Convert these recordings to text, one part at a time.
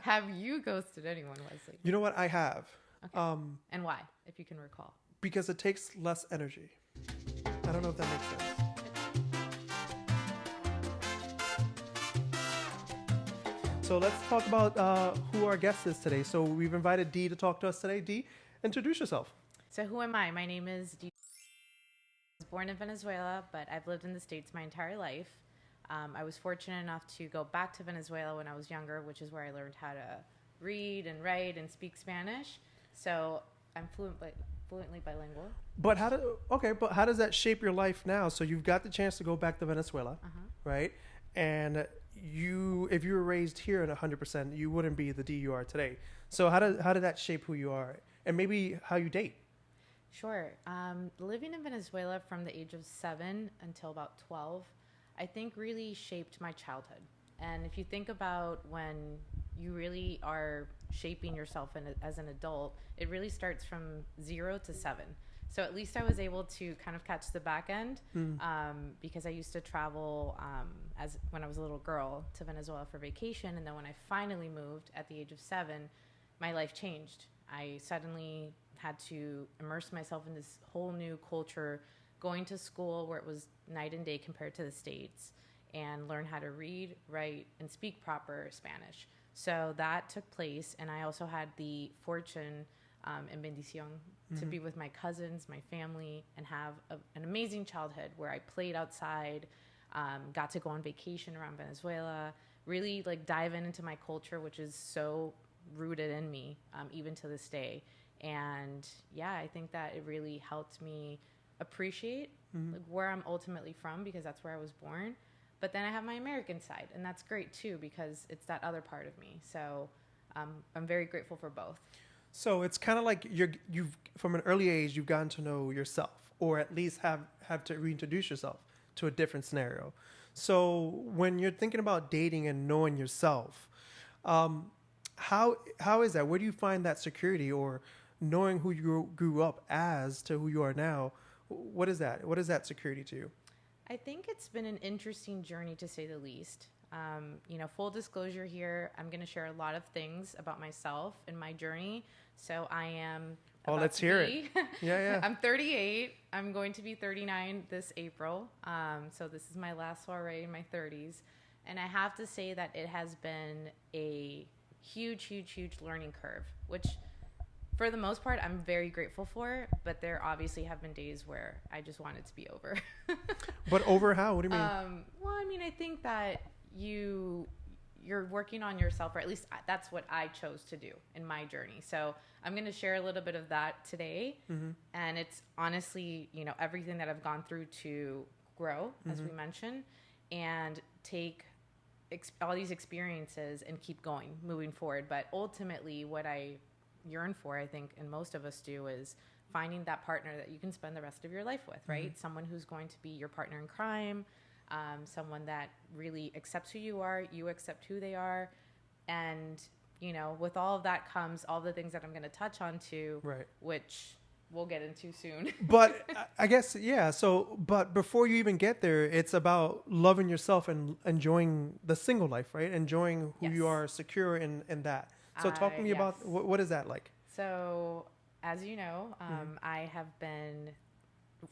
Have you ghosted anyone, Wesley? You know what? I have. Okay. And why, if you can recall? Because it takes less energy. I don't know if that makes sense. So let's talk about who our guest is today. So we've invited Dee to talk to us today. Dee, introduce yourself. So who am I? My name is Dee. I was born in Venezuela, but I've lived in the States my entire life. I was fortunate enough to go back to Venezuela when I was younger, which is where I learned how to read and write and speak Spanish. So I'm fluently bilingual. But how does that shape your life now? So you've got the chance to go back to Venezuela, right? And if you were raised here at 100%, you wouldn't be the Dee you are today. So how did that shape who you are, and maybe how you date? Sure. Living in Venezuela from the age of 7 until about 12, I think really shaped my childhood. And if you think about when you really are shaping yourself as an adult, it really starts from 0 to 7. So at least I was able to kind of catch the back end because I used to travel when I was a little girl to Venezuela for vacation. And then when I finally moved at the age of 7, my life changed. I suddenly had to immerse myself in this whole new culture, going to school where it was night and day compared to the States, and learn how to read, write, and speak proper Spanish. So that took place, and I also had the fortune and bendición to be with my cousins, my family, and have an amazing childhood where I played outside, got to go on vacation around Venezuela, really like dive into my culture, which is so rooted in me, even to this day. And yeah, I think that it really helped me appreciate like, where I'm ultimately from, because that's where I was born. But then I have my American side, and that's great too, because it's that other part of me. So I'm very grateful for both. So it's kind of like you've from an early age, you've gotten to know yourself, or at least have to reintroduce yourself to a different scenario. So when you're thinking about dating and knowing yourself, how is that? Where do you find that security, or knowing who you grew up as to who you are now? What is that? What is that security to you? I think it's been an interesting journey, to say the least. Full disclosure here, I'm going to share a lot of things about myself and my journey. So I am. Oh, let's hear it. Yeah. I'm 38. I'm going to be 39 this April. So this is my last soiree in my 30s. And I have to say that it has been a huge, huge, huge learning curve, which for the most part, I'm very grateful for. But there obviously have been days where I just want it to be over. But over how? What do you mean? Well, I mean, I think that you're working on yourself, or at least that's what I chose to do in my journey. So I'm going to share a little bit of that today. And it's honestly, everything that I've gone through to grow, as we mentioned, and take all these experiences and keep going, moving forward. But ultimately, what I yearn for, I think, and most of us do, is finding that partner that you can spend the rest of your life with, right? Someone who's going to be your partner in crime, someone that really accepts who you are, you accept who they are. And, with all of that comes all the things that I'm going to touch on too, right, which we'll get into soon. But I guess, yeah. So, but before you even get there, it's about loving yourself and enjoying the single life, right? Enjoying who you are, secure in that. So talk to me about what is that like? So as you know, I have been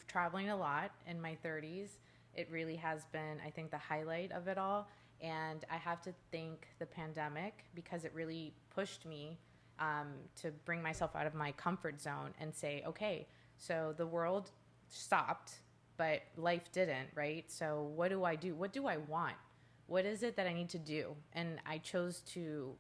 traveling a lot in my 30s. It really has been, I think, the highlight of it all. And I have to thank the pandemic, because it really pushed me to bring myself out of my comfort zone and say, okay, so the world stopped, but life didn't, right? So what do I do? What do I want? What is it that I need to do? And I chose to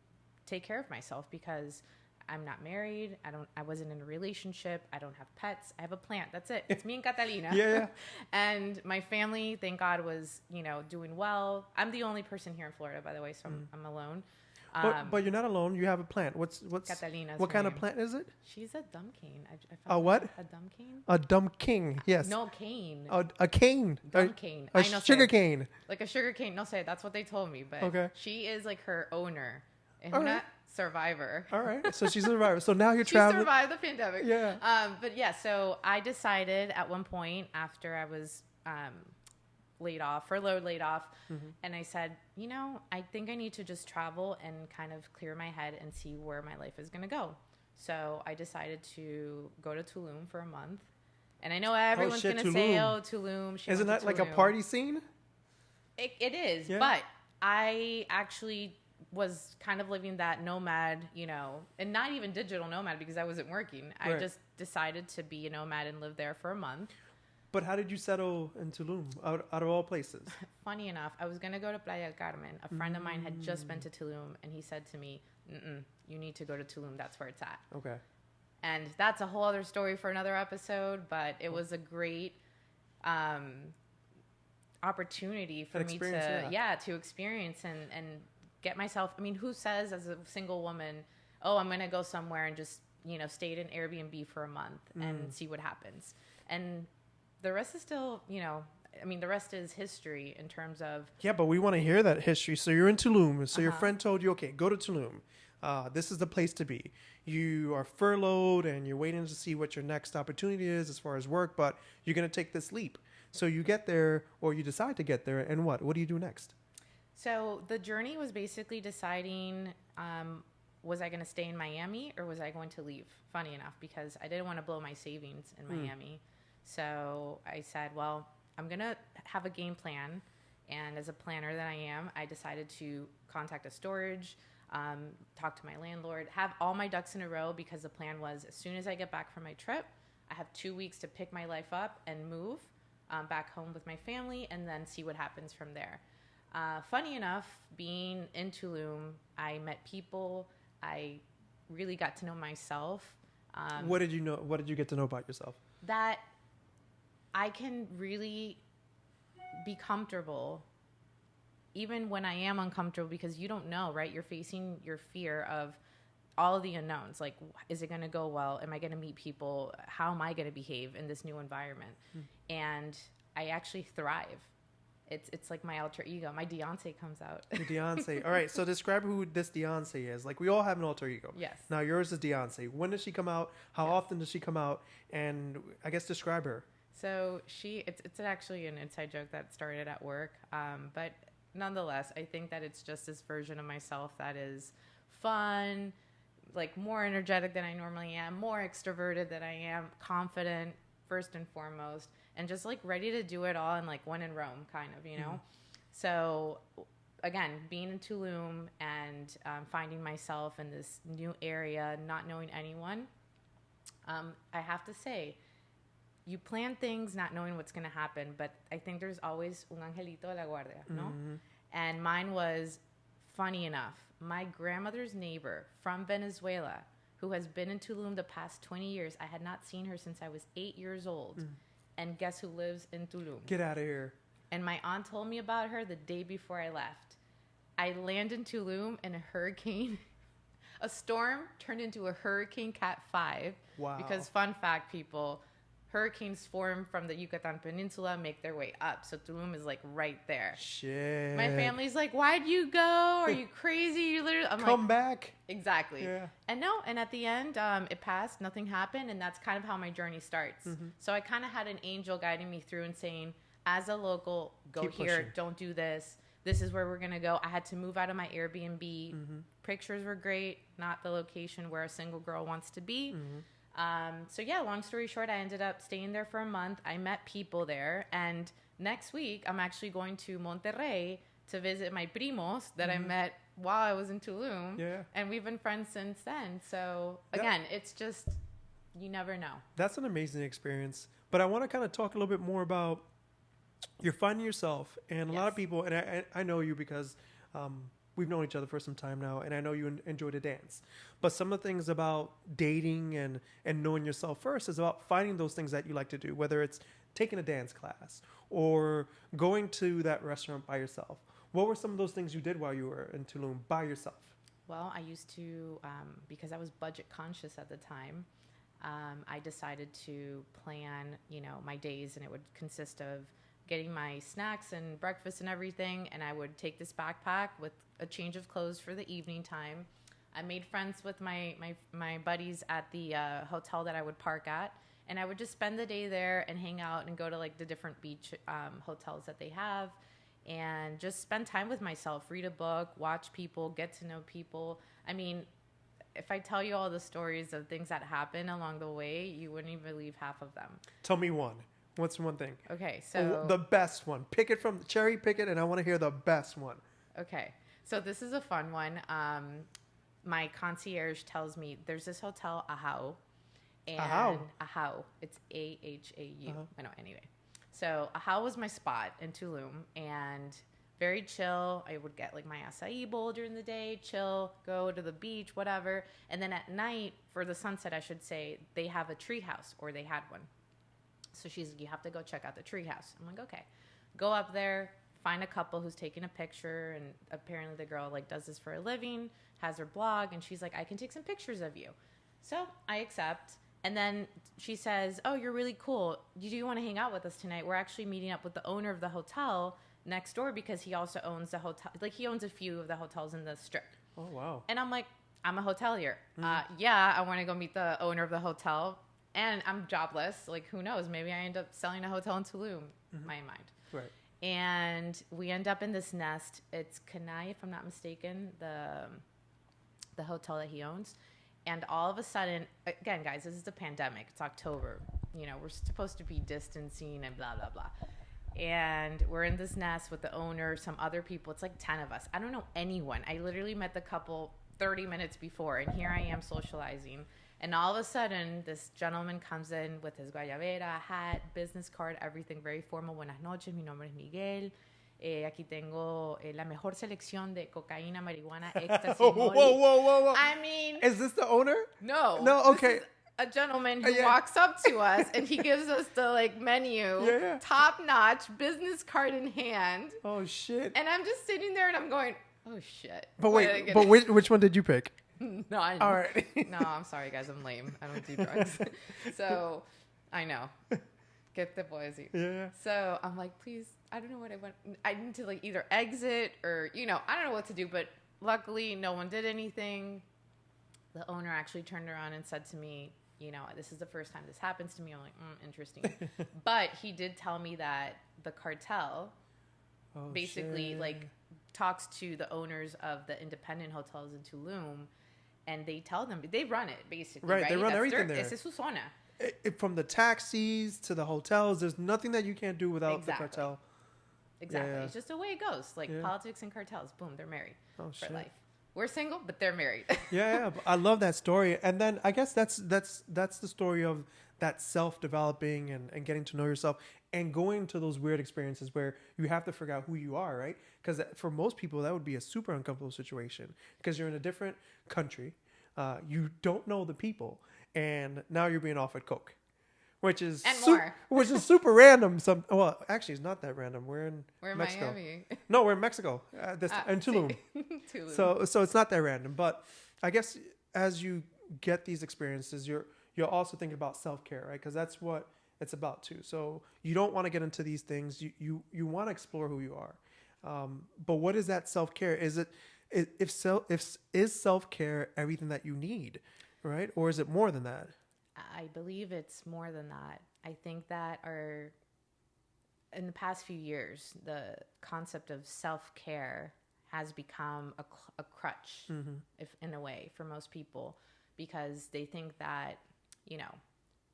take care of myself, because I'm not married. I wasn't in a relationship. I don't have pets. I have a plant. That's it. It's me and Catalina. Yeah. And my family, thank God, was, doing well. I'm the only person here in Florida, by the way, so I'm alone. But you're not alone. You have a plant. What's Catalina's what kind name. Of plant is it? She's a dumb cane. A what? A dumb cane? A dumb king. Yes. No, cane. A cane. Dumb cane. A sugar cane. Like a sugar cane. No, say that's what they told me. But okay. She is like her owner. And all right. Survivor. All right. So she's a survivor. So now you're she traveling. She survived the pandemic. Yeah. But yeah, so I decided at one point, after I was furloughed, laid off. Mm-hmm. And I said, I think I need to just travel and kind of clear my head and see where my life is going to go. So I decided to go to Tulum for a month. And I know everyone's going to say, oh, Tulum. Isn't that like a party scene? It is. Yeah. But I actually was kind of living that nomad, and not even digital nomad because I wasn't working. Right. I just decided to be a nomad and live there for a month. But how did you settle in Tulum, out of all places? Funny enough, I was going to go to Playa del Carmen. A friend of mine had just been to Tulum, and he said to me, you need to go to Tulum. That's where it's at. Okay. And that's a whole other story for another episode, but it was a great opportunity for me to experience and get myself. I mean, who says as a single woman, oh, I'm going to go somewhere and just, stay at an Airbnb for a month and see what happens. And the rest is still, the rest is history in terms of... Yeah, but we want to hear that history. So you're in Tulum. So your friend told you, okay, go to Tulum. This is the place to be. You are furloughed and you're waiting to see what your next opportunity is as far as work, but you're going to take this leap. So you get there, or you decide to get there, and what? What do you do next? So the journey was basically deciding, was I going to stay in Miami or was I going to leave? Funny enough, because I didn't want to blow my savings in Miami. So I said, well, I'm going to have a game plan. And as a planner that I am, I decided to contact a storage, talk to my landlord, have all my ducks in a row, because the plan was as soon as I get back from my trip, I have 2 weeks to pick my life up and move back home with my family and then see what happens from there. Funny enough, being in Tulum, I met people. I really got to know myself. What did you know? What did you get to know about yourself? That I can really be comfortable even when I am uncomfortable, because you don't know, right? You're facing your fear of all of the unknowns. Like, is it going to go well? Am I going to meet people? How am I going to behave in this new environment? And I actually thrive. It's like my alter ego. My Deontay comes out. Your Deontay. All right. So describe who this Deontay is. Like, we all have an alter ego. Yes. Now yours is Deontay. When does she come out? How often does she come out? And I guess describe her. So it's actually an inside joke that started at work. But nonetheless, I think that it's just this version of myself that is fun, like more energetic than I normally am, more extroverted than I am, confident first and foremost, and just like ready to do it all and like when in Rome, kind of, So again, being in Tulum and finding myself in this new area, not knowing anyone, I have to say, you plan things not knowing what's going to happen, but I think there's always un angelito de la guardia, no? And mine was, funny enough, my grandmother's neighbor from Venezuela, who has been in Tulum the past 20 years. I had not seen her since I was 8 years old. And guess who lives in Tulum? Get out of here. And my aunt told me about her the day before I left. I landed in Tulum and a storm turned into a Hurricane Cat 5. Wow. Because fun fact, people, hurricanes form from the Yucatan Peninsula, make their way up. So Tulum is like right there. Shit. My family's like, why'd you go? Are you crazy? You literally, I'm Come back. Exactly. Yeah. And at the end, it passed, nothing happened. And that's kind of how my journey starts. So I kind of had an angel guiding me through and saying, as a local, go Keep here, pushing. don't do this. This is where we're going to go. I had to move out of my Airbnb. Pictures were great, not the location where a single girl wants to be. So yeah, long story short, I ended up staying there for a month. I met people there, and next week I'm actually going to Monterrey to visit my primos that I met while I was in Tulum. Yeah. And we've been friends since then. So again, it's just, you never know. That's an amazing experience. But I want to kind of talk a little bit more about, you're finding yourself, and a lot of people, and I know you because we've known each other for some time now, and I know you enjoy to dance. But some of the things about dating and knowing yourself first is about finding those things that you like to do, whether it's taking a dance class or going to that restaurant by yourself. What were some of those things you did while you were in Tulum by yourself? Well, I used to, because I was budget conscious at the time, I decided to plan, my days, and it would consist of getting my snacks and breakfast and everything, and I would take this backpack with a change of clothes for the evening time. I made friends with my buddies at the hotel that I would park at, And I would just spend the day there and hang out and go to like the different beach hotels that they have and just spend time with myself, read a book, watch people, get to know people. I mean, if I tell you all the stories of things that happen along the way, you wouldn't even believe half of them. Tell me one. What's one thing? Okay, so... the best one. Pick it from... Cherry pick it, and I want to hear the best one. Okay, so this is a fun one. My concierge tells me there's this hotel, Ahau. And Ahau. It's Ahau. I know, anyway. So Ahau was my spot in Tulum, and very chill. I would get like my acai bowl during the day, chill, go to the beach, whatever. And then at night, for the sunset, I should say, they have a tree house, or they had one. So she's like, you have to go check out the tree house. I'm like, okay. Go up there, find a couple who's taking a picture, and apparently the girl like does this for a living, has her blog, and she's like, I can take some pictures of you. So I accept. And then she says, oh, you're really cool. Do you want to hang out with us tonight? We're actually meeting up with the owner of the hotel next door because he also owns the hotel. Like, he owns a few of the hotels in the strip. Oh, wow. And I'm like, I'm a hotelier. Yeah, I want to go meet the owner of the hotel. And I'm jobless. Like, who knows? Maybe I end up selling a hotel in Tulum, my mind. Right. And we end up in this nest. It's Kenai, if I'm not mistaken, the hotel that he owns. And all of a sudden, again, guys, this is the pandemic. It's October. You know, we're supposed to be distancing and blah, blah, blah. And we're in this nest with the owner, some other people. It's like 10 of us. I don't know anyone. I literally met the couple 30 minutes before, and here I am socializing. And all of a sudden, this gentleman comes in with his guayabera, hat, business card, everything very formal. Buenas noches, mi nombre es Miguel. Aquí tengo la mejor selección de cocaína, marihuana, éxtasis, Whoa. I mean... Is this the owner? No. No, okay. A gentleman who walks up to us, and he gives us the, like, menu, top-notch, business card in hand. Oh, shit. And I'm just sitting there, and I'm going, oh, shit. But wait, which one did you pick? No, I didn't. All right. No, I'm sorry, guys. I'm lame. I don't do drugs. So, I know. Get the boys. Yeah. So, I'm like, please, I don't know what I want. I need to, like, either exit or, you know, I don't know what to do. But luckily, no one did anything. The owner actually turned around and said to me, you know, this is the first time this happens to me. I'm like, interesting. But he did tell me that the cartel basically, like, talks to the owners of the independent hotels in Tulum, and they tell them, they run it, basically. Right? They run everything there. Esa es su zona. From the taxis to the hotels, there's nothing that you can't do without the cartel. Exactly. Yeah. It's just the way it goes. Like, politics and cartels, boom, they're married for life. We're single, but they're married. Yeah, but I love that story. And then I guess that's the story of that self-developing and getting to know yourself and going to those weird experiences where you have to figure out who you are, right? Because for most people, that would be a super uncomfortable situation because you're in a different country. You don't know the people. And now you're being offered coke, which is super random. Well, actually, it's not that random. We're in Mexico. Miami. No, we're in Mexico. In Tulum. Tulum. So it's not that random. But I guess as you get these experiences, you're also thinking about self-care, right? Because that's what it's about too. So you don't want to get into these things. You want to explore who you are. But what is that self-care? Is self-care everything that you need? Right? Or is it more than that? I believe it's more than that. I think that in the past few years, the concept of self-care has become a crutch, if in a way, for most people, because they think that, you know,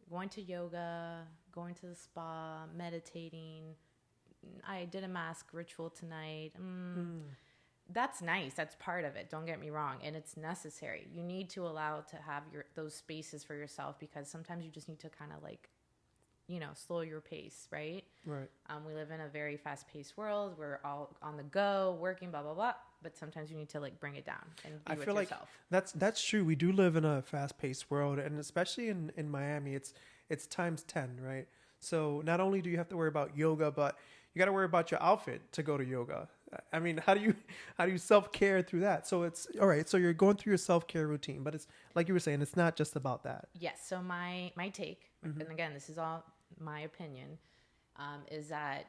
going to yoga, going to the spa, meditating, I did a mask ritual tonight. That's nice. That's part of it. Don't get me wrong. And it's necessary. You need to allow to have those spaces for yourself because sometimes you just need to kind of like, you know, slow your pace, right? Right. We live in a very fast-paced world. We're all on the go, working, blah, blah, blah. But sometimes you need to like bring it down and be with yourself. Like that's true. We do live in a fast-paced world. And especially in Miami, it's times 10, right? So not only do you have to worry about yoga, but you got to worry about your outfit to go to yoga. I mean, how do you self-care through that? So it's all right. So you're going through your self-care routine, but it's like you were saying, it's not just about that. Yes. So my take, and again, this is all my opinion, is that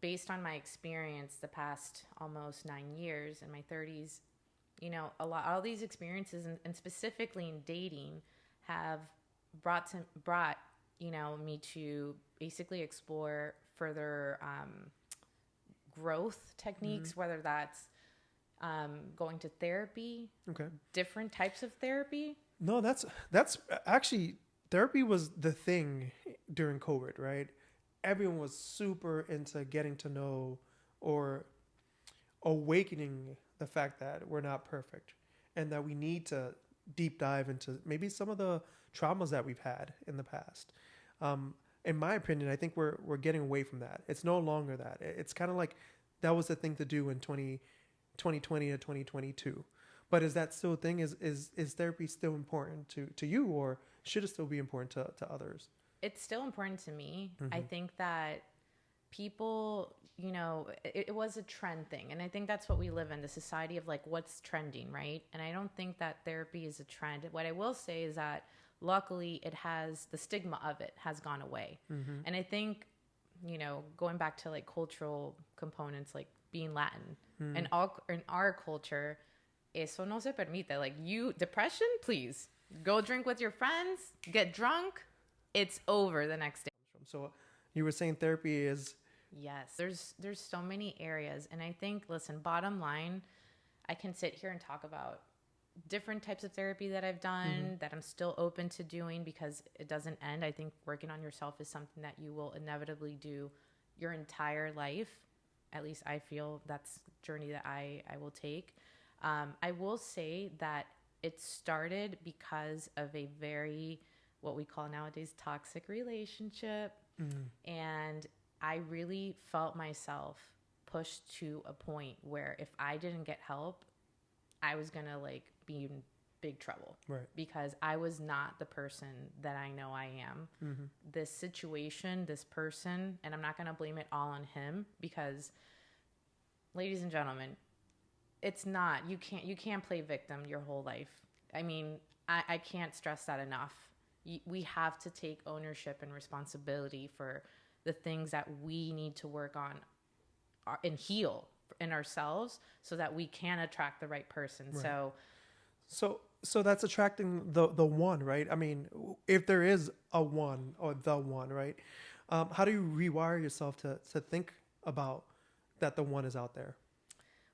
based on my experience the past almost 9 years in my 30s, you know, all these experiences and specifically in dating have brought me to basically explore further growth techniques, whether that's going to therapy, different types of therapy. No, that's actually, therapy was the thing during COVID, right? Everyone was super into getting to know or awakening the fact that we're not perfect and that we need to deep dive into maybe some of the traumas that we've had in the past. In my opinion, I think we're getting away from that. It's no longer that. It's kind of like that was the thing to do in 2020 to 2022. But is that still a thing? Is therapy still important to you, or should it still be important to others? It's still important to me. I think that people, it was a trend thing. And I think that's what we live in, the society of like what's trending, right? And I don't think that therapy is a trend. What I will say is that luckily the stigma of it has gone away. And I think, going back to like cultural components, like being Latin, in our culture, eso no se permite. Like depression, please go drink with your friends, get drunk. It's over the next day. So you were saying therapy is... Yes, there's so many areas. And I think, listen, bottom line, I can sit here and talk about different types of therapy that I've done, that I'm still open to doing, because it doesn't end. I think working on yourself is something that you will inevitably do your entire life. At least I feel that's the journey that I will take. I will say that it started because of a very, what we call nowadays, toxic relationship. And I really felt myself pushed to a point where if I didn't get help, I was going to like be in big trouble. Right. Because I was not the person that I know I am. This situation, this person, and I'm not going to blame it all on him, because ladies and gentlemen, it's not, you can't play victim your whole life. I mean, I can't stress that enough. We have to take ownership and responsibility for the things that we need to work on and heal in ourselves so that we can attract the right person. Right. So that's attracting the one, right? I mean, if there is a one or the one, right? How do you rewire yourself to think about that the one is out there?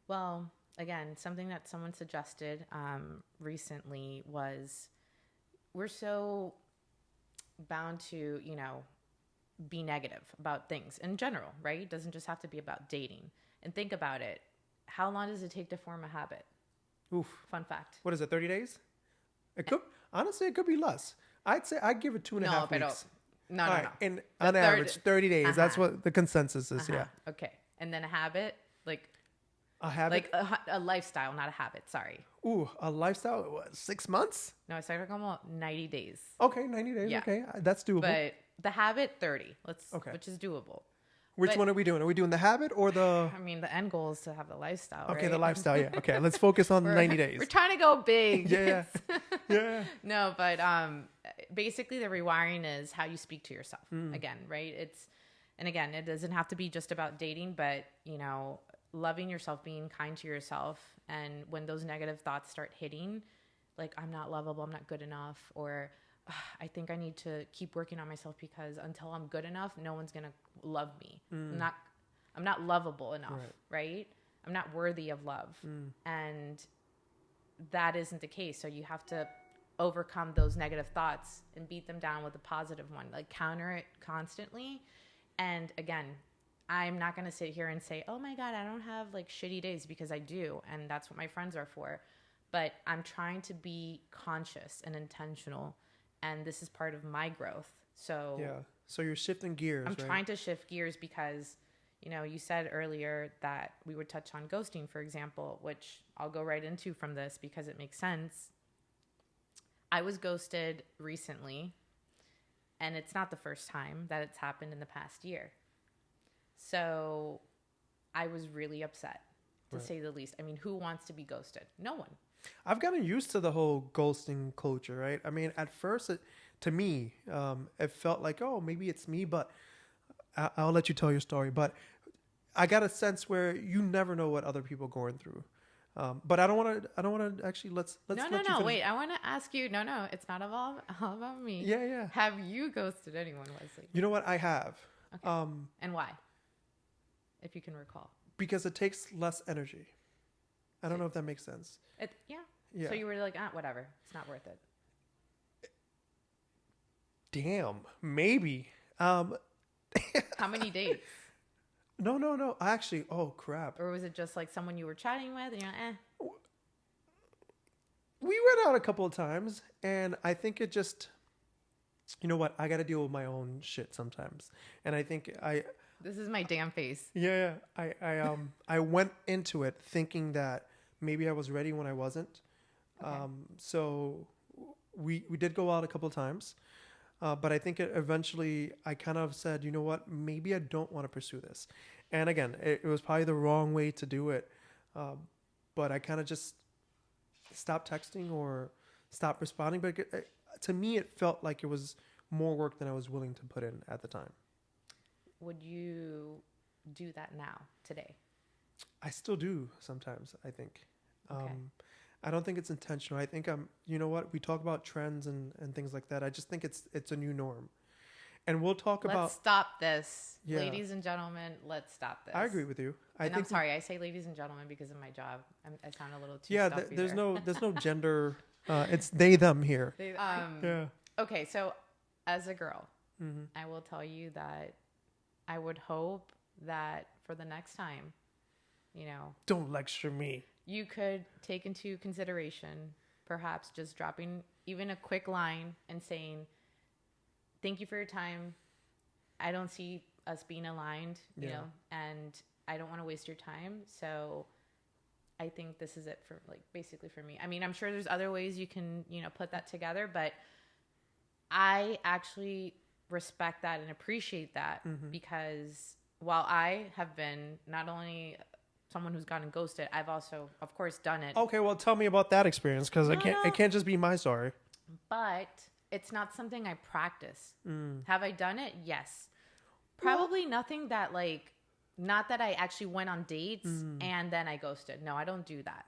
Well, again, something that someone suggested recently was, we're so bound to, be negative about things in general, right? It doesn't just have to be about dating. And think about it. How long does it take to form a habit? Oof. Fun fact. What is it, 30 days? Honestly, it could be less. I'd give it 2.5 weeks. No. And on average, 30 days. That's what the consensus is, yeah. Okay. And then a habit, like... A habit? Like a lifestyle, not a habit, sorry. Ooh, a lifestyle, what, 6 months? No, I started como 90 days. Okay, 90 days, okay. That's doable. But the habit, 30, which is doable. Which one are we doing? Are we doing the habit or the... I mean, the end goal is to have the lifestyle, Okay, right? The lifestyle, yeah. Okay, let's focus on 90 days. We're trying to go big. Yeah. Yeah. No, but basically the rewiring is how you speak to yourself. Again, right? And again, it doesn't have to be just about dating, but, loving yourself, being kind to yourself. And when those negative thoughts start hitting, like, I'm not lovable, I'm not good enough, or I think I need to keep working on myself because until I'm good enough, no one's going to love me. I'm not lovable enough, right? I'm not worthy of love. And that isn't the case. So you have to overcome those negative thoughts and beat them down with a positive one, like counter it constantly. And again, I'm not going to sit here and say, oh my God, I don't have like shitty days, because I do. And that's what my friends are for. But I'm trying to be conscious and intentional. And this is part of my growth. So yeah. So you're shifting gears. I'm trying to shift gears because, you said earlier that we would touch on ghosting, for example, which I'll go right into from this because it makes sense. I was ghosted recently, and it's not the first time that it's happened in the past year. So I was really upset, to say the least. I mean, who wants to be ghosted? No one. I've gotten used to the whole ghosting culture, right? I mean, at first, to me, it felt like, oh, maybe it's me, but I'll let you tell your story. But I got a sense where you never know what other people are going through. But I don't want to actually, let's No, let no, you no. finish. Wait, I want to ask you. No, it's not all about me. Yeah, yeah. Have you ghosted anyone, Wesley? You know what? I have. Okay. And why? If you can recall. Because it takes less energy. I don't know if that makes sense. Yeah. So you were like, whatever. It's not worth it. Damn. Maybe. How many dates? No. Actually, oh crap. Or was it just like someone you were chatting with and you're like, We went out a couple of times, and I think it just, you know what? I got to deal with my own shit sometimes. And I think this is my damn face. Yeah. I went into it thinking that maybe I was ready when I wasn't. Okay. So we did go out a couple of times. But I think eventually I kind of said, you know what, maybe I don't want to pursue this. And again, it was probably the wrong way to do it. But I kind of just stopped texting or stopped responding. But to me, it felt like it was more work than I was willing to put in at the time. Would you do that now, today? I still do sometimes, I think. Okay. I don't think it's intentional. I think you know what? We talk about trends and things like that. I just think it's a new norm. And we'll talk about... Let's stop this. Yeah. Ladies and gentlemen, let's stop this. I agree with you. I'm sorry, I say ladies and gentlemen because of my job. I sound a little too stuffy there's there. no gender. It's they, them here. Yeah. Okay, so as a girl, Mm-hmm. I will tell you that I would hope that for the next time, Don't lecture me. you could take into consideration perhaps just dropping even a quick line and saying, thank you for your time. I don't see us being aligned, and I don't want to waste your time. So I think this is it for basically for me. I mean, I'm sure there's other ways you can, put that together, but I actually respect that and appreciate that because while I have been not only someone who's gotten ghosted, I've also, of course, done it. Okay, well, tell me about that experience because it can't just be my story. But it's not something I practice. Have I done it? Yes. Probably nothing that not that I actually went on dates and then I ghosted. No, I don't do that.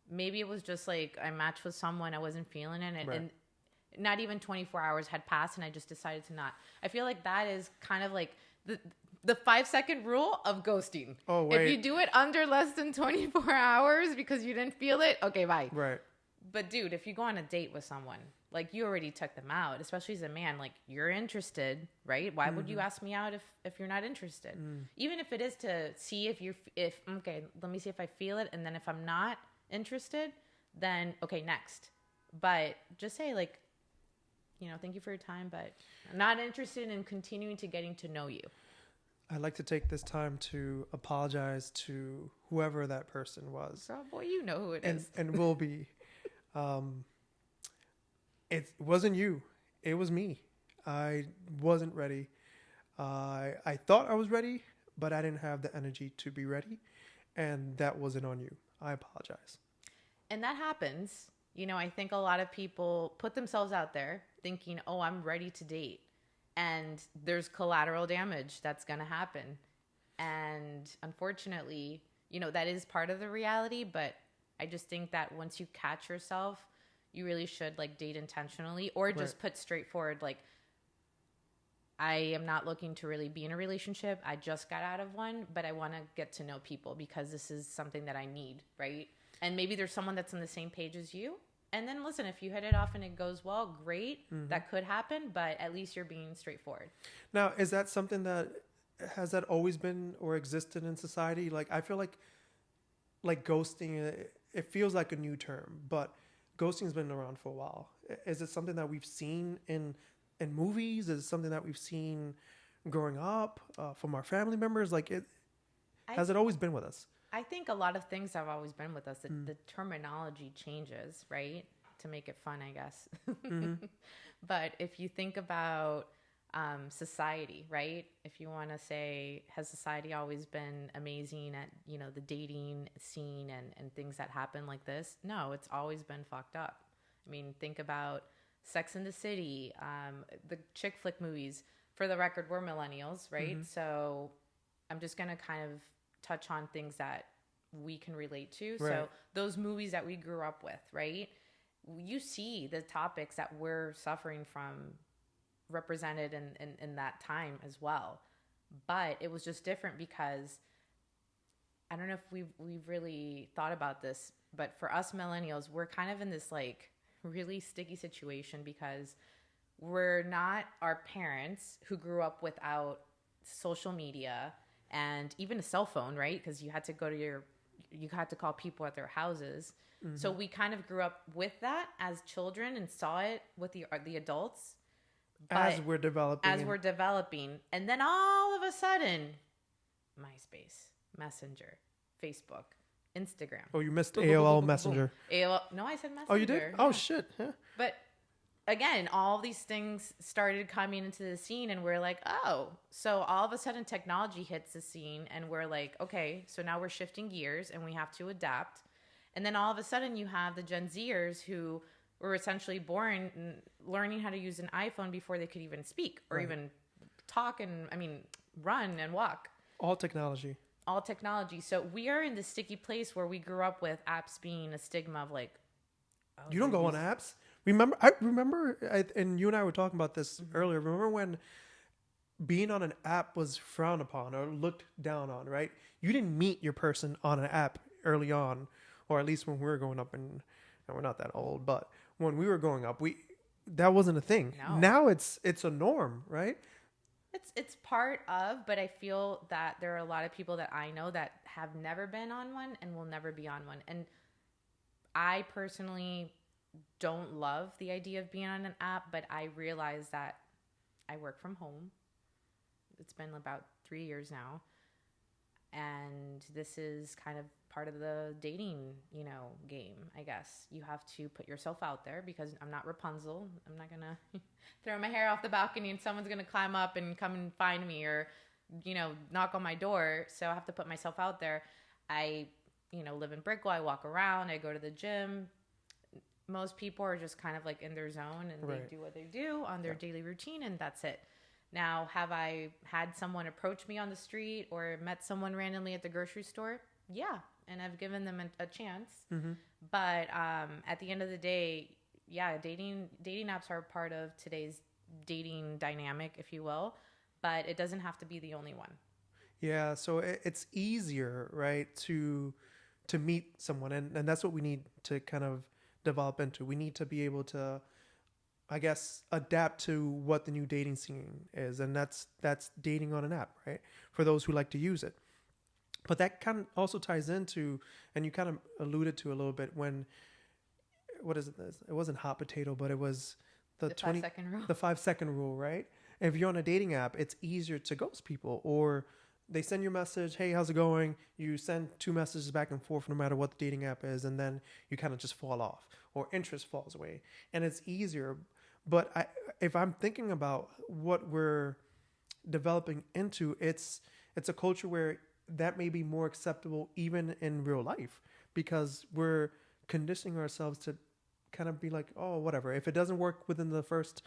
Maybe it was just I matched with someone, I wasn't feeling it, and not even 24 hours had passed and I just decided to not. I feel like that is kind of the 5-second rule of ghosting. Oh, wait. If you do it under less than 24 hours because you didn't feel it, okay, bye. Right. But dude, if you go on a date with someone, you already took them out, especially as a man, you're interested, right? Why would you ask me out if you're not interested? Even if it is to see okay, let me see if I feel it. And then if I'm not interested, then okay, next. But just say thank you for your time, but I'm not interested in continuing to getting to know you. I'd like to take this time to apologize to whoever that person was. Oh boy, you know who it is. And will be. It wasn't you. It was me. I wasn't ready. I thought I was ready, but I didn't have the energy to be ready. And that wasn't on you. I apologize. And that happens. I think a lot of people put themselves out there thinking, oh, I'm ready to date. And there's collateral damage that's going to happen. And unfortunately, that is part of the reality. But I just think that once you catch yourself, you really should date intentionally or just put straightforward, I am not looking to really be in a relationship. I just got out of one, but I want to get to know people because this is something that I need, right? And maybe there's someone that's on the same page as you. And then listen, if you hit it off and it goes well, great. That could happen, but at least you're being straightforward. Now, is that something has that always been or existed in society? I feel like ghosting, it feels like a new term, but ghosting's been around for a while. Is it something that we've seen in movies? Is it something that we've seen growing up from our family members? Has it always been with us? I think a lot of things have always been with us. The terminology changes, right? To make it fun, I guess. But if you think about society, right? If you want to say, has society always been amazing at, the dating scene and things that happen like this? No, it's always been fucked up. I mean, think about Sex and the City, the chick flick movies. For the record, we're millennials, right? So I'm just going to kind of touch on things that we can relate to. Right. So those movies that we grew up with, right? You see the topics that we're suffering from represented in that time as well. But it was just different because I don't know if we've really thought about this, but for us millennials, we're kind of in this like really sticky situation because we're not our parents who grew up without social media and even a cell phone, right? Because you had to you had to call people at their houses. Mm-hmm. So we kind of grew up with that as children and saw it with the adults. As we're developing. And then all of a sudden, MySpace, Messenger, Facebook, Instagram. Oh, you missed AOL Messenger. AOL. No, I said Messenger. Oh, you did? Yeah. Oh, shit. Yeah. But again, all these things started coming into the scene and we're like, oh. So all of a sudden technology hits the scene and we're like, okay, so now we're shifting gears and we have to adapt. And then all of a sudden you have the Gen Zers who were essentially born learning how to use an iPhone before they could even speak or even talk and, run and walk. All technology. So we are in this sticky place where we grew up with apps being a stigma of like, oh, you don't go on apps. I remember, and you and I were talking about this earlier. Remember when being on an app was frowned upon or looked down on, right? You didn't meet your person on an app early on, or at least when we were growing up, and we're not that old, but when we were growing up, that wasn't a thing. No. Now it's a norm, right? It's part of, but I feel that there are a lot of people that I know that have never been on one and will never be on one. And I personally don't love the idea of being on an app, but I realize that I work from home. It's been about 3 years now. And this is kind of part of the dating, game, I guess. You have to put yourself out there because I'm not Rapunzel. I'm not going to throw my hair off the balcony and someone's going to climb up and come and find me or, knock on my door. So I have to put myself out there. I, live in Brickell. I walk around. I go to the gym. Most people are just kind of like in their zone and they do what they do on their daily routine and that's it. Now, have I had someone approach me on the street or met someone randomly at the grocery store? Yeah. And I've given them a chance. Mm-hmm. But at the end of the day, dating apps are part of today's dating dynamic, if you will. But it doesn't have to be the only one. Yeah, so it's easier, right, to meet someone. And that's what we need to kind of develop into. We need to be able to, I guess, adapt to what the new dating scene is. And that's dating on an app, right, for those who like to use it. But that kind of also ties into, and you kind of alluded to a little bit when, what is it? It wasn't hot potato, but it was the 5-second rule. The 5-second rule, right? If you're on a dating app, it's easier to ghost people, or they send you a message, hey, how's it going? You send 2 messages back and forth no matter what the dating app is, and then you kind of just fall off, or interest falls away. And it's easier. But if I'm thinking about what we're developing into, it's a culture where that may be more acceptable even in real life because we're conditioning ourselves to kind of be like, oh, whatever. If it doesn't work within the first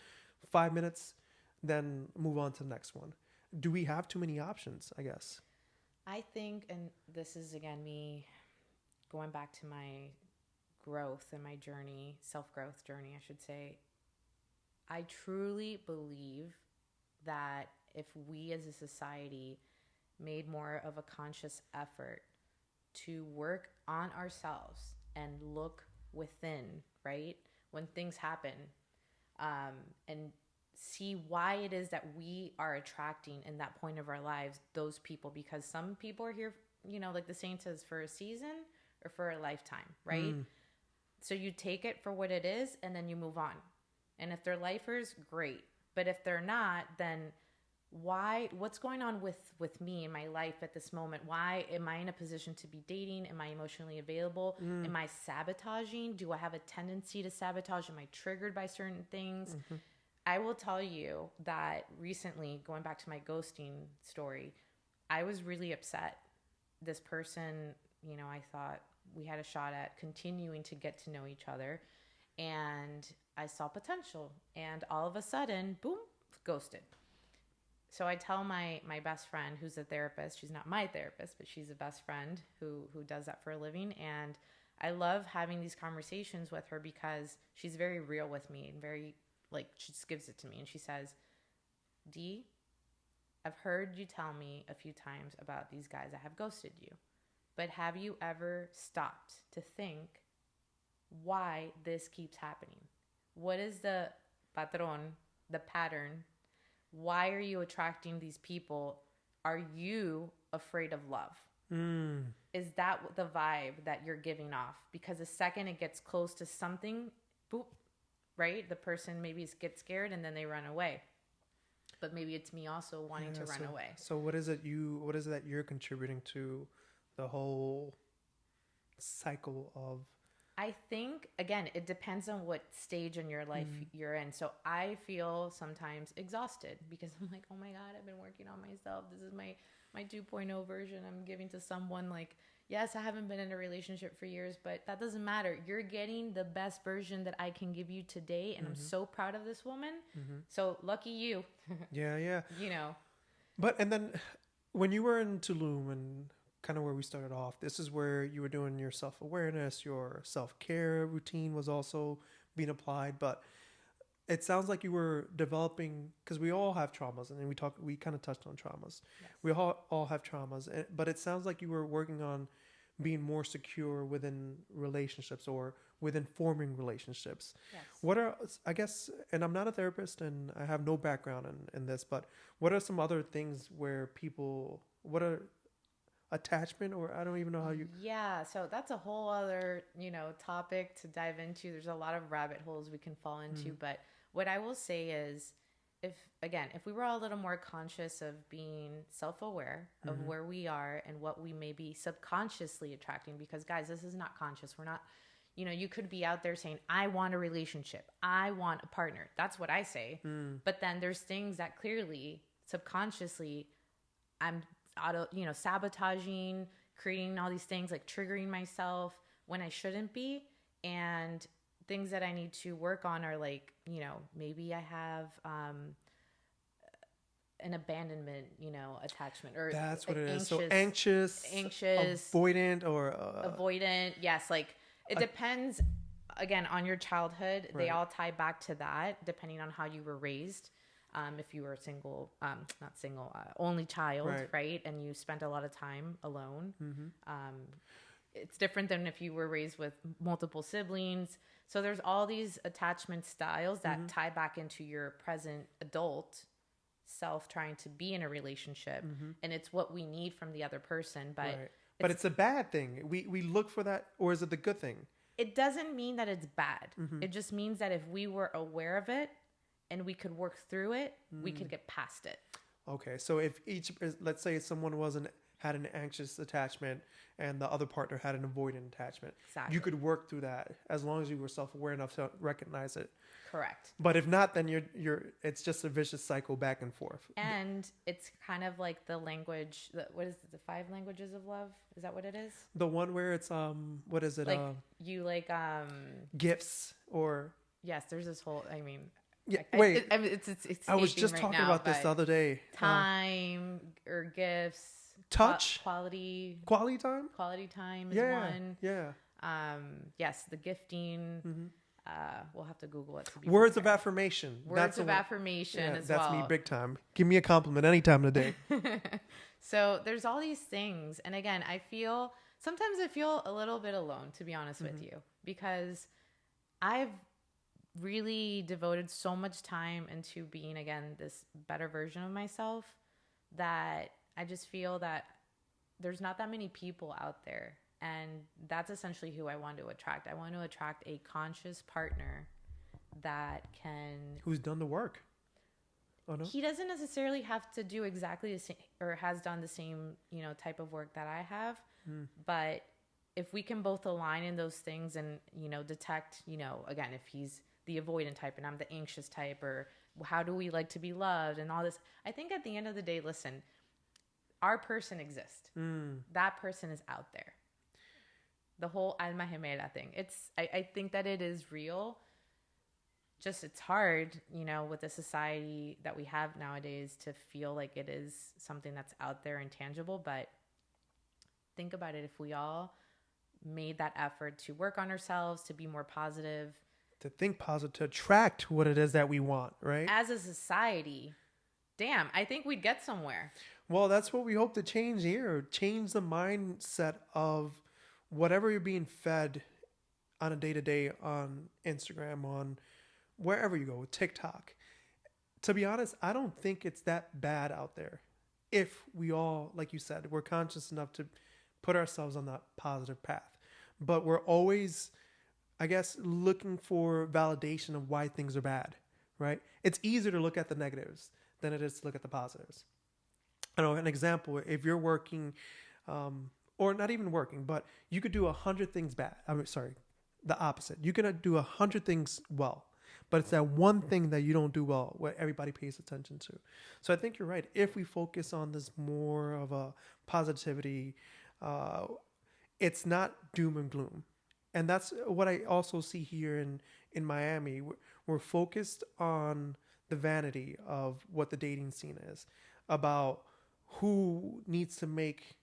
5 minutes, then move on to the next one. Do we have too many options, I guess? I think, and this is, again, me going back to my growth and my journey, self-growth journey, I should say. I truly believe that if we as a society made more of a conscious effort to work on ourselves and look within, right? When things happen, and see why it is that we are attracting in that point of our lives, those people, because some people are here, like the saying says, for a season or for a lifetime, right? So you take it for what it is and then you move on. And if they're lifers, great. But if they're not, then what's going on with me in my life at this moment? Why am I in a position to be dating? Am I emotionally available? Am I sabotaging? Do I have a tendency to sabotage? Am I triggered by certain things? Mm-hmm. I will tell you that recently, going back to my ghosting story, I was really upset. This person, I thought we had a shot at continuing to get to know each other, and I saw potential, and all of a sudden, boom, ghosted. So I tell my best friend, who's a therapist, she's not my therapist, but she's a best friend who does that for a living. And I love having these conversations with her because she's very real with me and very, like, she just gives it to me. And she says, D, I've heard you tell me a few times about these guys that have ghosted you, but have you ever stopped to think why this keeps happening? What is the patron, the pattern? Why are you attracting these people? Are you afraid of love? Is that the vibe that you're giving off? Because the second it gets close to something, boop, right? The person maybe gets scared and then they run away. But maybe it's me also wanting to run away. So what is it that you're contributing to the whole cycle of? I think, again, it depends on what stage in your life you're in. So I feel sometimes exhausted because I'm like, oh my God, I've been working on myself. This is my 2.0 version I'm giving to someone. Like, yes, I haven't been in a relationship for years, but that doesn't matter. You're getting the best version that I can give you today. And I'm so proud of this woman. So lucky you. Yeah. You know. But, and then when you were in Tulum and kind of where we started off, this is where you were doing your self-awareness, your self-care routine was also being applied. But it sounds like you were developing, because we all have traumas, and we kind of touched on traumas. Yes. We all have traumas, but it sounds like you were working on being more secure within relationships or within forming relationships. Yes. What are, I guess, and I'm not a therapist and I have no background in this, but what are some other things where what are attachment, or I don't even know how you... Yeah, so that's a whole other, topic to dive into. There's a lot of rabbit holes we can fall into, but what I will say is, if we were all a little more conscious of being self-aware of where we are and what we may be subconsciously attracting, because guys, this is not conscious. We're not, you could be out there saying, I want a relationship, I want a partner. That's what I say. But then there's things that clearly subconsciously I'm sabotaging, creating all these things, like triggering myself when I shouldn't be. And things that I need to work on are like, maybe I have an abandonment, attachment, or that's what it is. So anxious, avoidant, or avoidant. Yes. Like it depends again on your childhood. Right. They all tie back to that depending on how you were raised. If you were a single, not single, only child, right? And you spent a lot of time alone. It's different than if you were raised with multiple siblings. So there's all these attachment styles that tie back into your present adult self trying to be in a relationship. And it's what we need from the other person. But it's a bad thing. We look for that, or is it the good thing? It doesn't mean that it's bad. It just means that if we were aware of it, and we could work through it, we could get past it. Okay, so if let's say someone had an anxious attachment and the other partner had an avoidant attachment, exactly, you could work through that as long as you were self-aware enough to recognize it. Correct. But if not, then it's just a vicious cycle back and forth. And it's kind of like the language. What is it? The 5 languages of love? Is that what it is? The one where it's what is it? Like gifts or... Yes, there's this whole. I mean. Yeah, wait. It's I was just talking about this the other day. Time or gifts, touch, quality time. Quality time is one. Yeah. Yes, the gifting. We'll have to Google it. Words of affirmation. Words of affirmation as well. That's me big time. Give me a compliment anytime of the day. So there's all these things, and again, sometimes I feel a little bit alone, to be honest with you, because I've really devoted so much time into being, again, this better version of myself, that I just feel that there's not that many people out there. And that's essentially who I want to attract. I want to attract a conscious partner who's done the work. Oh, no? He doesn't necessarily have to do exactly the same, or has done the same, type of work that I have. But if we can both align in those things and, detect, again, if he's the avoidant type and I'm the anxious type, or how do we like to be loved and all this. I think at the end of the day, listen, our person exists. That person is out there. The whole alma gemela thing. I think that it is real. just it's hard, with the society that we have nowadays to feel like it is something that's out there and tangible. But think about it, if we all made that effort to work on ourselves, to be more positive, to think positive, to attract what it is that we want, right? as a society, damn, I think we'd get somewhere. Well, that's what we hope to change here. Change the mindset of whatever you're being fed on a day-to-day on Instagram, on wherever you go, TikTok. To be honest, I don't think it's that bad out there. If we all, like you said, we're conscious enough to put ourselves on that positive path. But we're always, I guess, looking for validation of why things are bad, right? It's easier to look at the negatives than it is to look at the positives. I know an example, if you're working, or not even working, but you could do 100 things bad. The opposite. You can do 100 things well, but it's that one thing that you don't do well, what everybody pays attention to. So I think you're right. If we focus on this more of a positivity, it's not doom and gloom. And that's what I also see here in Miami. We're focused on the vanity of what the dating scene is, about who needs to make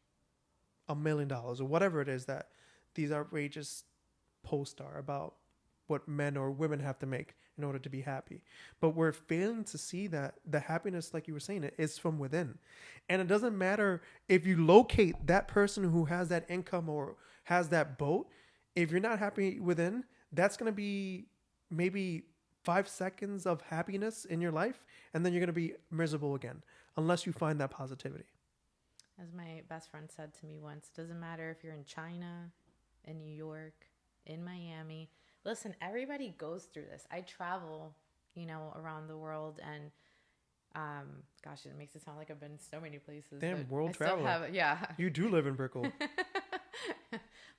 $1 million or whatever it is that these outrageous posts are about, what men or women have to make in order to be happy. But we're failing to see that the happiness, like you were saying, it is from within. And it doesn't matter if you locate that person who has that income or has that boat. If you're not happy within, that's going to be maybe 5 seconds of happiness in your life, and then you're going to be miserable again unless you find that positivity. As my best friend said to me once, it doesn't matter if you're in China, in New York, in Miami. Listen, everybody goes through this. I travel, around the world, and gosh, it makes it sound like I've been so many places. Damn, world traveler. Yeah. You do live in Brickell.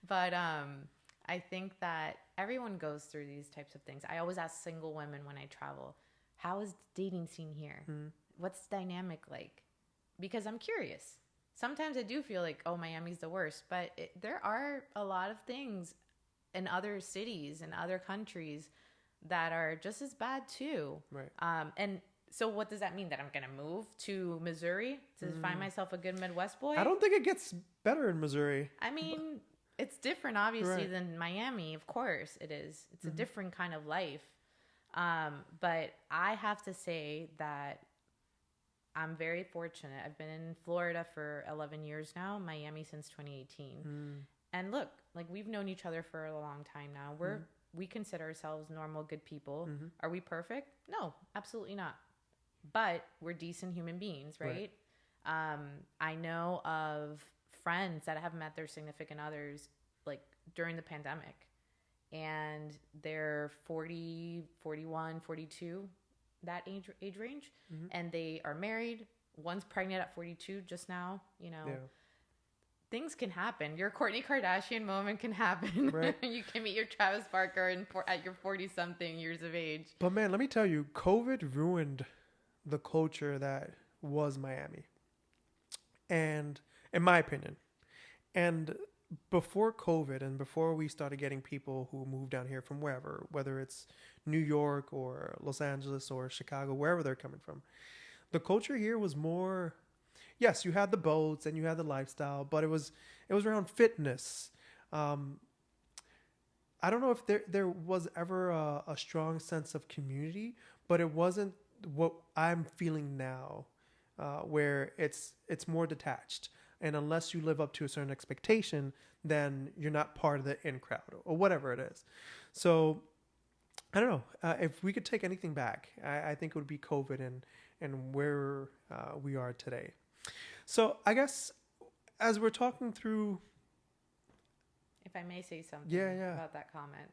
But I think that everyone goes through these types of things. I always ask single women when I travel, how is the dating scene here? What's the dynamic like? Because I'm curious. Sometimes I do feel like, oh, Miami's the worst, but there are a lot of things in other cities and other countries that are just as bad too. Right. And so what does that mean? That I'm going to move to Missouri to find myself a good Midwest boy? I don't think it gets better in Missouri. I mean, it's different, obviously, than Miami. Of course it is. It's a different kind of life. But I have to say that I'm very fortunate. I've been in Florida for 11 years now, Miami since 2018. And look, like, we've known each other for a long time now. We consider ourselves normal, good people. Are we perfect? No, absolutely not. But we're decent human beings, right? I know of friends that have met their significant others like during the pandemic, and they're 40, 41, 42, that age range, and they are married. One's pregnant at 42 just now, Things can happen. Your Kourtney Kardashian moment can happen. Right. You can meet your Travis Barker at your 40-something years of age. But man, let me tell you, COVID ruined the culture that was Miami. And in my opinion, and before COVID and before we started getting people who moved down here from wherever, whether it's New York or Los Angeles or Chicago, wherever they're coming from, the culture here was more, yes, you had the boats and you had the lifestyle, but it was around fitness. I don't know if there was ever a strong sense of community, but it wasn't what I'm feeling now, where it's more detached. And unless you live up to a certain expectation, then you're not part of the in crowd or whatever it is. So I don't know. If we could take anything back, I think it would be COVID and where we are today. So I guess as we're talking through... If I may say something about that comment.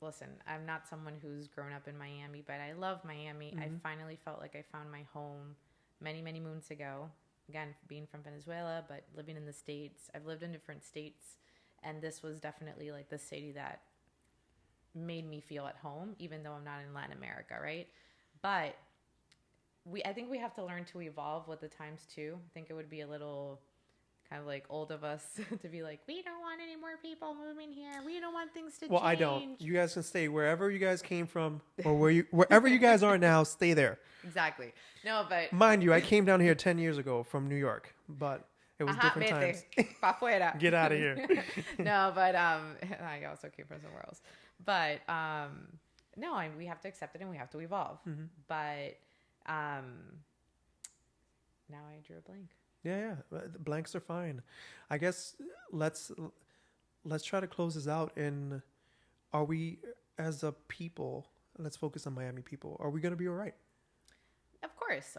Listen, I'm not someone who's grown up in Miami, but I love Miami. I finally felt like I found my home many, many moons ago. Again, being from Venezuela, but living in the States. I've lived in different states, and this was definitely like the city that made me feel at home, even though I'm not in Latin America, right? But I think we have to learn to evolve with the times too. I think it would be a little kind of like old of us to be like, we don't want any more people moving here. We don't want things to Well, change. I don't. You guys can stay wherever you guys came from, or wherever you guys are now. Stay there. Exactly. No, but Mind you, I came down here 10 years ago from New York, but it was different times. Pa fuera. Get out of here. No, but I also came from somewhere else. But no, we have to accept it and we have to evolve. Mm-hmm. But now I drew a blank. Yeah. Blanks are fine. I guess let's try to close this out. And are we, as a people, let's focus on Miami people. Are we going to be all right? Of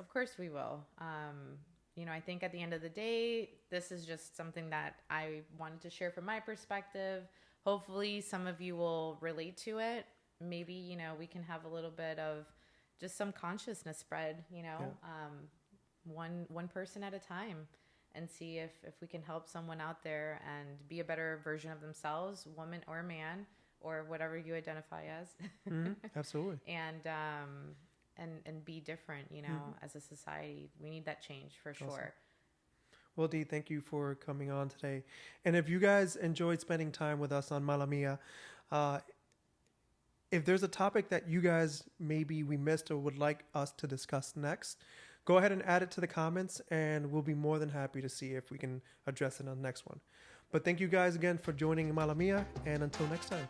course we will. I think at the end of the day, this is just something that I wanted to share from my perspective. Hopefully some of you will relate to it. Maybe, we can have a little bit of just some consciousness spread, one person at a time, and see if we can help someone out there and be a better version of themselves, woman or man, or whatever you identify as. Mm-hmm. Absolutely. And be different, as a society. We need that change for sure. Awesome. Well, Dee, thank you for coming on today. And if you guys enjoyed spending time with us on Malamia, if there's a topic that you guys maybe we missed or would like us to discuss next, go ahead and add it to the comments, and we'll be more than happy to see if we can address it on the next one. But thank you guys again for joining Malamia, and until next time.